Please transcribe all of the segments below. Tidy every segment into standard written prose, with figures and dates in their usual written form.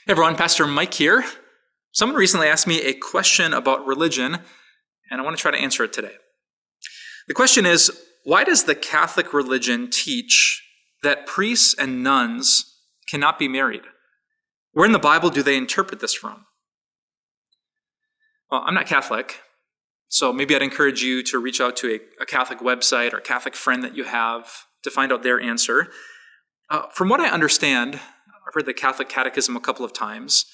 Hey everyone, Pastor Mike here. Someone recently asked me a question about religion, and I want to try to answer it today. The question is, why does the Catholic religion teach that priests and nuns cannot be married? Where in the Bible do they interpret this from? Well, I'm not Catholic, so maybe I'd encourage you to reach out to a Catholic website or Catholic friend that you have to find out their answer. From what I understand, I've read the Catholic Catechism a couple of times,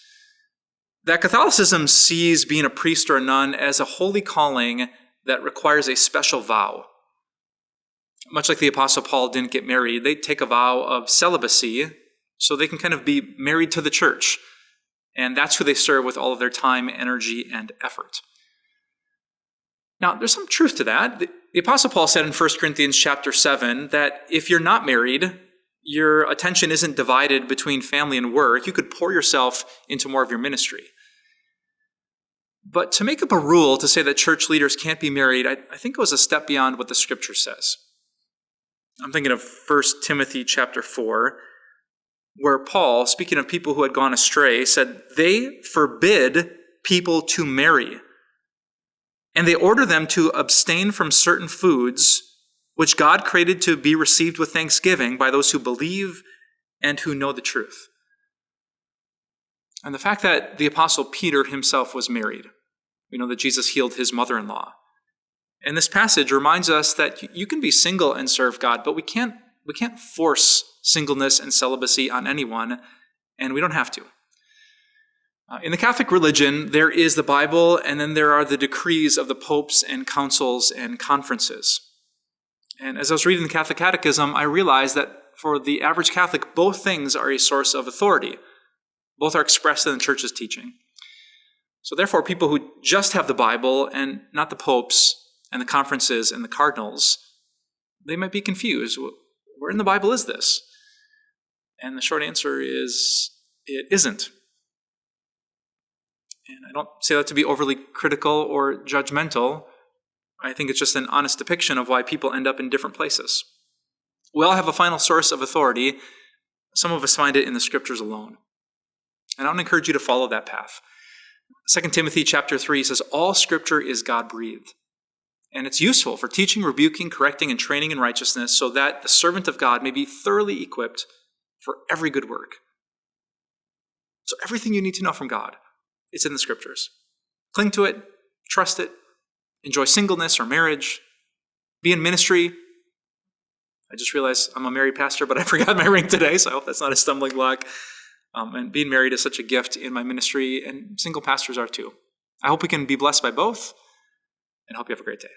that Catholicism sees being a priest or a nun as a holy calling that requires a special vow. Much like the Apostle Paul didn't get married, they take a vow of celibacy so they can kind of be married to the church. And that's who they serve with all of their time, energy, and effort. Now, there's some truth to that. The Apostle Paul said in 1 Corinthians chapter 7 that if you're not married, your attention isn't divided between family and work. You could pour yourself into more of your ministry. But to make up a rule to say that church leaders can't be married, I think goes a step beyond what the Scripture says. I'm thinking of 1 Timothy chapter 4, where Paul, speaking of people who had gone astray, said, they forbid people to marry, and they order them to abstain from certain foods which God created to be received with thanksgiving by those who believe and who know the truth. And the fact that the Apostle Peter himself was married, we know that Jesus healed his mother-in-law. And this passage reminds us that you can be single and serve God, but we can't force singleness and celibacy on anyone, and we don't have to. In the Catholic religion, there is the Bible, and then there are the decrees of the popes and councils and conferences. And as I was reading the Catholic Catechism, I realized that for the average Catholic, both things are a source of authority. Both are expressed in the Church's teaching. So therefore, people who just have the Bible and not the popes and the conferences and the cardinals, they might be confused. Where in the Bible is this? And the short answer is, it isn't. And I don't say that to be overly critical or judgmental. I think it's just an honest depiction of why people end up in different places. We all have a final source of authority. Some of us find it in the Scriptures alone. And I want to encourage you to follow that path. 2 Timothy chapter 3 says, all Scripture is God-breathed. And it's useful for teaching, rebuking, correcting, and training in righteousness so that the servant of God may be thoroughly equipped for every good work. So everything you need to know from God, it's in the Scriptures. Cling to it, trust it, enjoy singleness or marriage, be in ministry. I just realized I'm a married pastor, but I forgot my ring today, so I hope that's not a stumbling block. And being married is such a gift in my ministry, and single pastors are too. I hope we can be blessed by both, and I hope you have a great day.